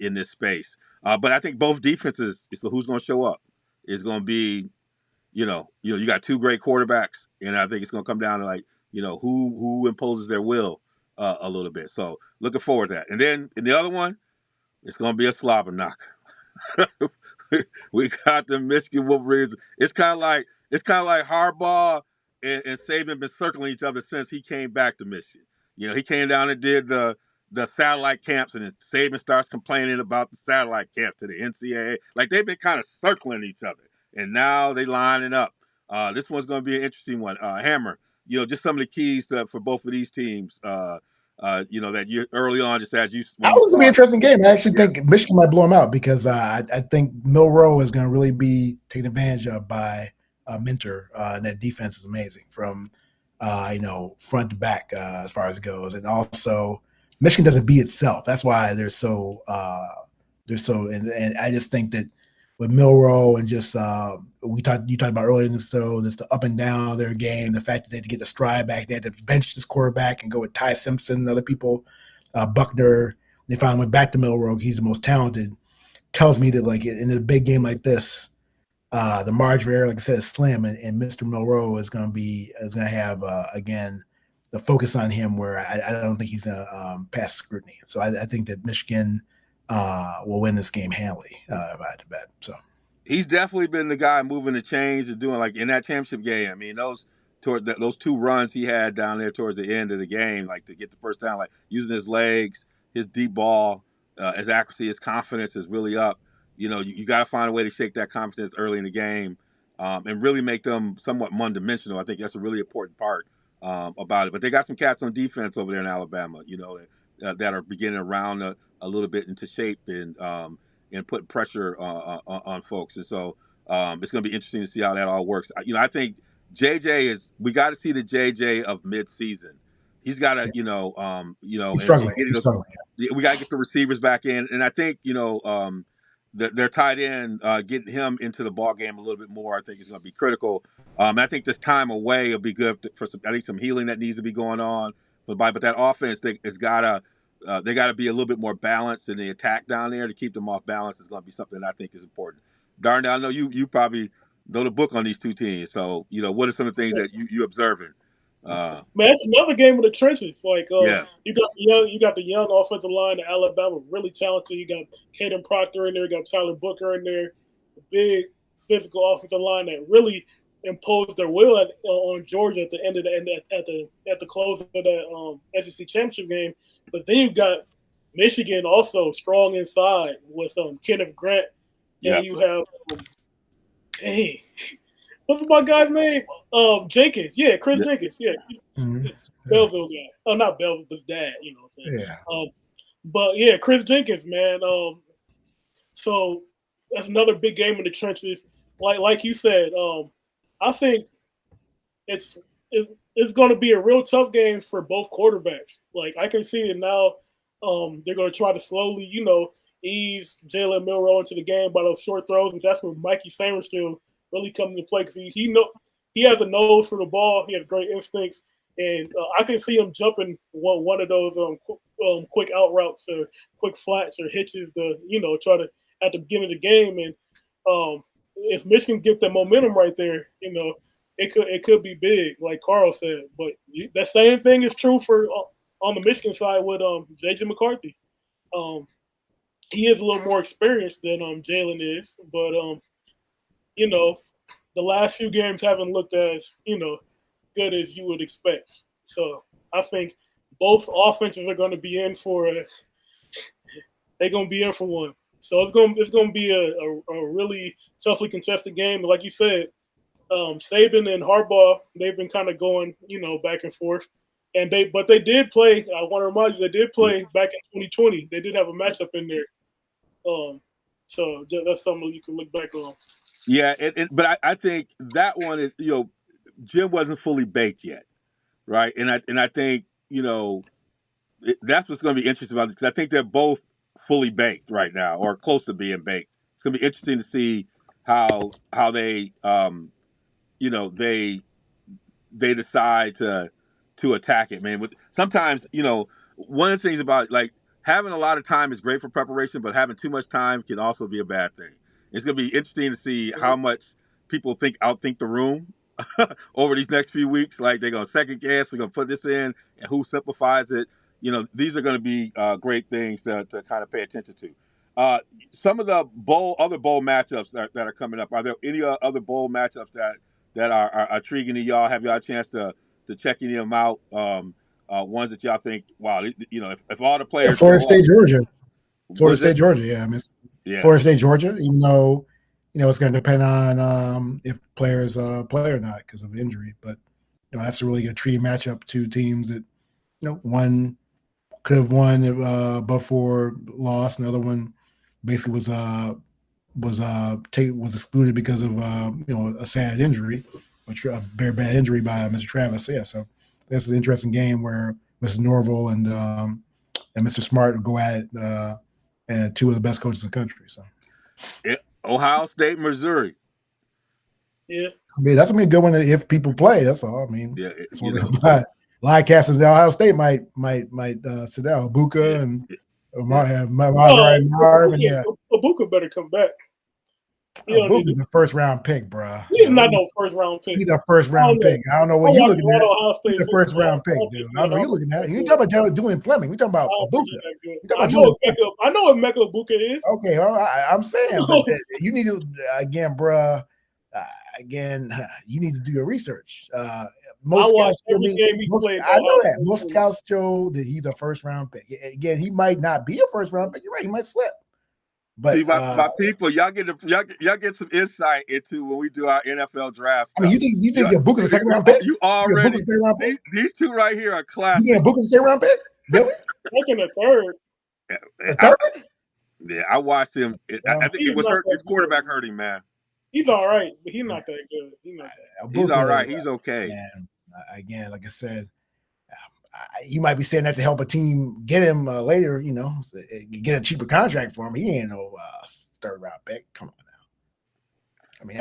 Speaker 1: in this space. But I think both defenses, so who's going to show up is going to be, you got two great quarterbacks, and I think it's going to come down to like, who imposes their will a little bit. So looking forward to that. And then in the other one, it's going to be a slobber knocker. We got the Michigan Wolverines. It's kind of like Harbaugh and Saban been circling each other since he came back to Michigan. He came down and did the satellite camps, and then Saban starts complaining about the satellite camp to the NCAA. Like they've been kind of circling each other, and now they lining up. This one's going to be an interesting one. Hammer, just some of the keys for both of these teams. That you early on, just as you.
Speaker 3: That was going to be an interesting game. I actually think Michigan might blow them out because I think Milroe is going to really be taken advantage of by mentor, and that defense is amazing from front to back as far as it goes. And also, Michigan doesn't beat itself. That's why they're so and I just think that with Milroe and just you talked about earlier in the show, just the up and down of their game, the fact that they had to get the stride back, they had to bench this quarterback and go with Ty Simpson and other people, Buckner. They finally went back to Milroe. He's the most talented. Tells me that like in a big game like this, the margin for error, like I said, is slim, and Mr. Milroe is going to have again the focus on him where I don't think he's going to pass scrutiny. So I think that Michigan will win this game handily if I had to bet. So
Speaker 1: he's definitely been the guy moving the chains and doing like in that championship game. I mean, those two runs he had down there towards the end of the game, like to get the first down, like using his legs, his deep ball, his accuracy, his confidence is really up. You got to find a way to shake that confidence early in the game and really make them somewhat one-dimensional. I think that's a really important part about it. But they got some cats on defense over there in Alabama, that are beginning to round a little bit into shape and putting pressure on folks. And so it's going to be interesting to see how that all works. I think we got to see the JJ of mid-season. He's got to,
Speaker 3: he's struggling.
Speaker 1: We got to get the receivers back in. And I think, their tight end, getting him into the ball game a little bit more, I think is going to be critical. I think this time away will be good for some healing that needs to be going on. But that offense, they got to be a little bit more balanced in the attack down there. To keep them off balance is going to be something that I think is important. Darnell, I know you probably know the book on these two teams. So, what are some of the things that you observing?
Speaker 2: Man, it's another game in the trenches. Like, you got the young offensive line of Alabama, really talented. You got Caden Proctor in there. You got Tyler Booker in there. The big physical offensive line that really imposed their will on Georgia at the end of at the close of that SEC championship game. But then you got Michigan also strong inside with Kenneth Grant, and you have what's my guy's name? Jenkins. Yeah, Chris Jenkins. Yeah.
Speaker 3: Mm-hmm.
Speaker 2: Belleville guy. Oh, not Belleville, but his dad, you know what I'm saying?
Speaker 3: Yeah.
Speaker 2: But yeah, Chris Jenkins, man. So that's another big game in the trenches. Like you said, I think it's going to be a real tough game for both quarterbacks. Like I can see it now. They're going to try to slowly, ease Jalen Milroe into the game by those short throws, and that's where Mikey Sainristil really comes into play because he has a nose for the ball. He has great instincts, and I can see him jumping one of those quick out routes or quick flats or hitches to try to at the beginning of the game. And if Michigan get the momentum right there, it could be big, like Carl said. But that same thing is true for on the Michigan side with JJ McCarthy. He is a little more experienced than Jalen is, but the last few games haven't looked as good as you would expect. So I think both offenses are going to be in for they're going to be in for one. So it's going to be a really toughly contested game. But like you said, Saban and Harbaugh, they've been kind of going back and forth. And they did play. I want to remind you, they did play back in 2020. They did have a matchup in there. So that's something you can look back on.
Speaker 1: Yeah, but I think that one is Jim wasn't fully baked yet, right? And I think that's what's going to be interesting about this because I think they're both fully baked right now or close to being baked. It's going to be interesting to see how they they decide to attack it, man. Sometimes one of the things about like having a lot of time is great for preparation, but having too much time can also be a bad thing. It's going to be interesting to see how much people outthink the room over these next few weeks. Like they're going to second guess, they're going to put this in, and who simplifies it. These are going to be great things to kind of pay attention to. Some of the other bowl matchups that are coming up. Are there any other bowl matchups that are intriguing to y'all? Have y'all a chance to check any of them out? Ones that y'all think, wow, if all the players,
Speaker 3: Florida State, Georgia, yeah, I mean, Florida State, Georgia, even though it's going to depend on if players play or not because of injury, but that's a really good tricky matchup. Two teams that one could have won before lost, another one basically was was excluded because of a sad injury, a very bad injury by Mr. Travis. So, yeah, so that's an interesting game where Mr. Norville and Mr. Smart will go at it, and two of the best coaches in the country. So,
Speaker 1: Ohio State, Missouri.
Speaker 2: Yeah,
Speaker 3: I mean that's gonna be a good one if people play. That's all. I mean,
Speaker 1: yeah,
Speaker 3: that's what Lycast and Ohio State might sit down. Buka and Marv, and yeah,
Speaker 2: Ibuka better come back.
Speaker 3: Buka's a first round pick, bro.
Speaker 2: He's not no first round pick.
Speaker 3: He's a first round pick. I don't know what you're looking at. He's a first round pick, dude. I don't know what you're looking at. You talking about Julian Fleming? We talking about Ibuka.
Speaker 2: I know what Mecca Ibuka is.
Speaker 3: Okay, well, I'm saying, but you need to again, bruh. You need to do your research. Most scouts I know that. Most scouts show that he's a first round pick. Again, he might not be a first round pick. You're right. He might slip. But
Speaker 1: see, my people, y'all get some insight into when we do our NFL draft stuff.
Speaker 3: I mean, you think Ibuka's a second round pick?
Speaker 1: You already these two right here are classic.
Speaker 3: You think Ibuka's a second round pick? Really?
Speaker 2: Second or third.
Speaker 3: A third?
Speaker 1: Yeah, I watched him. I think it was his quarterback hurt him, man.
Speaker 2: He's all right, but he's not that good.
Speaker 1: He's all right. He's okay.
Speaker 3: Man, again, like I said, you might be saying that to help a team get him later, get a cheaper contract for him. He ain't no third round pick. Come on now. I mean,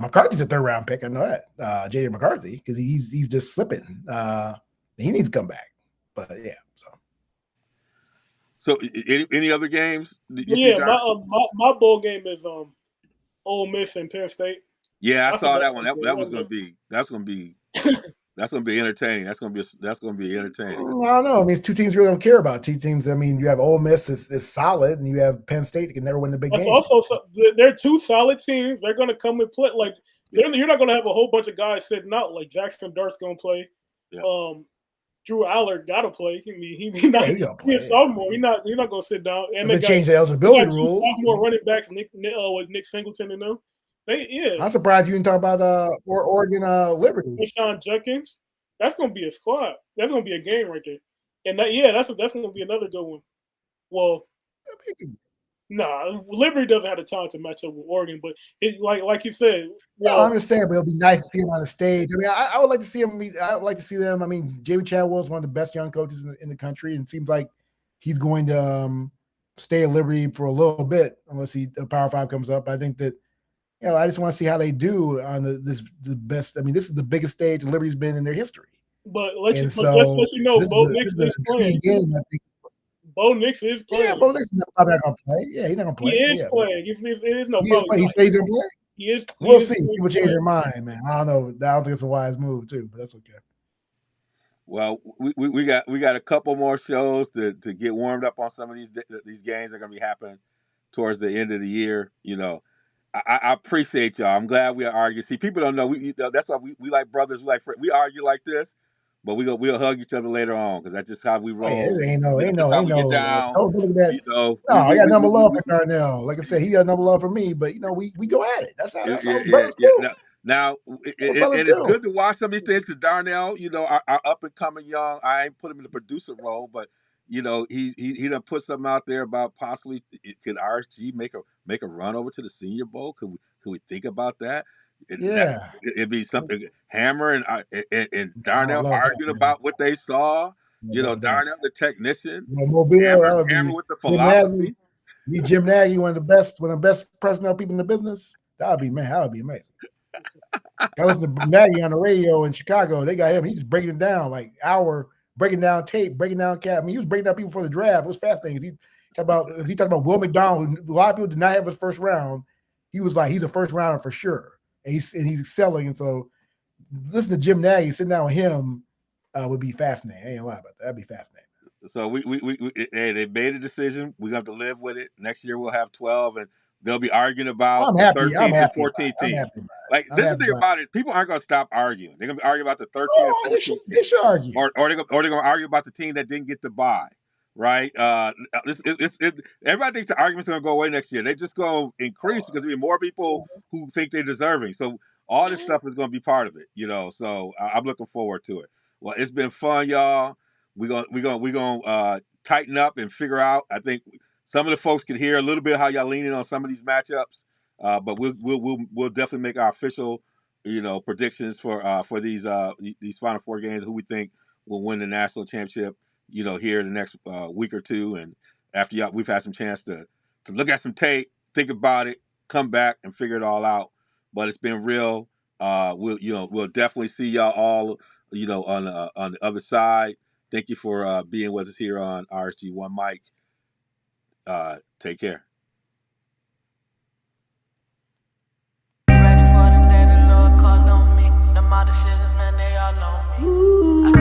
Speaker 3: McCarthy's a third round pick. I know that. J.J. McCarthy, because he's just slipping. He needs to come back. But yeah,
Speaker 1: So any other games?
Speaker 2: My bowl game is Ole Miss and Penn State.
Speaker 1: Yeah, I saw that one. That's gonna be entertaining. That's gonna be entertaining.
Speaker 3: I don't know. I mean, it's two teams really don't care about. Two teams. I mean, you have Ole Miss is solid, and you have Penn State that can never win the big game.
Speaker 2: Also, they're two solid teams. They're gonna come and play. Like you're not gonna have a whole bunch of guys sitting out. Like Jackson Dart's gonna play. Yeah. Drew Allard got to play. I mean, he's a sophomore. He's not going to sit down. And
Speaker 3: they changed the eligibility rules.
Speaker 2: Sophomore running backs, with Nick Singleton and them.
Speaker 3: I'm surprised you didn't talk about Oregon Liberty.
Speaker 2: Sean Jenkins. That's going to be a squad. That's going to be a game right there. And that's going to be another good one. Well, Liberty doesn't have the time to match up with Oregon, but like you said.
Speaker 3: Well, I understand, but it'll be nice to see him on the stage. I mean, I would like to see him. I would like to see them. I mean, Jamie Chadwell is one of the best young coaches in the country, and it seems like he's going to stay at Liberty for a little bit, unless the Power 5 comes up. I think that I just want to see how they do on the best. I mean, this is the biggest stage Liberty's been in their history.
Speaker 2: But let's let you know, Bo Nix is playing. Game, I think. Bo Nix is playing.
Speaker 3: Yeah, Bo Nix is not going to play. Yeah, he's not going to play.
Speaker 2: He is playing. It is no problem.
Speaker 3: He stays in play.
Speaker 2: He is.
Speaker 3: We'll see. People change their mind, man. I don't know. I don't think it's a wise move too, but that's okay.
Speaker 1: Well, we got a couple more shows to get warmed up on. Some of these games are going to be happening towards the end of the year. I appreciate y'all. I'm glad we are arguing. See, people don't know. That's why we like brothers. We like friends. We argue like this. But we'll hug each other later on because that's just how we roll.
Speaker 3: Ain't no. Get down, don't look at that. I got number love for Darnell. Like I said, he got number love for me. But we go at it. That's how. Brothers do.
Speaker 1: Now it's good to watch some of these things because Darnell, our up and coming young. I ain't put him in the producer role, but he done put something out there about possibly could RSG make a run over to the Senior Bowl? Could we think about that? It'd be something. Hammer and Darnell arguing about what they saw. Darnell the technician. Hammer with the philosophy.
Speaker 3: Jim Nagy, one of the best personnel people in the business. That would be amazing. I listened to Nagy on the radio in Chicago. They got him. He's just breaking it down breaking down tape, breaking down cap. I mean, he was breaking down people for the draft. It was fascinating. He talked about Will McDonald, who a lot of people did not have his first round. He was like, he's a first rounder for sure. And he's excelling. And so listen to Jim Nagy, sitting down with him would be fascinating. I ain't gonna lie about that. That'd be fascinating.
Speaker 1: So they made a decision. We're gonna have to live with it. Next year we'll have 12 and they'll be arguing about the 13th and 14th team. Like this is the thing about it. People aren't gonna stop arguing. They're gonna be arguing about the 13th and 14th.
Speaker 3: They should argue.
Speaker 1: Or they're gonna argue about the team that didn't get the bye. Right? Everybody thinks the argument's going to go away next year. They're just going to increase because there'll be more people who think they're deserving. So all this stuff is going to be part of it, So I'm looking forward to it. Well, it's been fun, y'all. We're gonna tighten up and figure out. I think some of the folks can hear a little bit how y'all leaning on some of these matchups, but we'll definitely make our official, predictions for these Final Four games. Who we think will win the national championship, here in the next week or two, and after we've had some chance to look at some tape, think about it, come back and figure it all out. But it's been real. We'll definitely see y'all all, on the other side. Thank you for being with us here on RSG One Mic. Take care.
Speaker 4: Ready for the day the Lord called on me. Them other shit, man, they all on me. Ooh.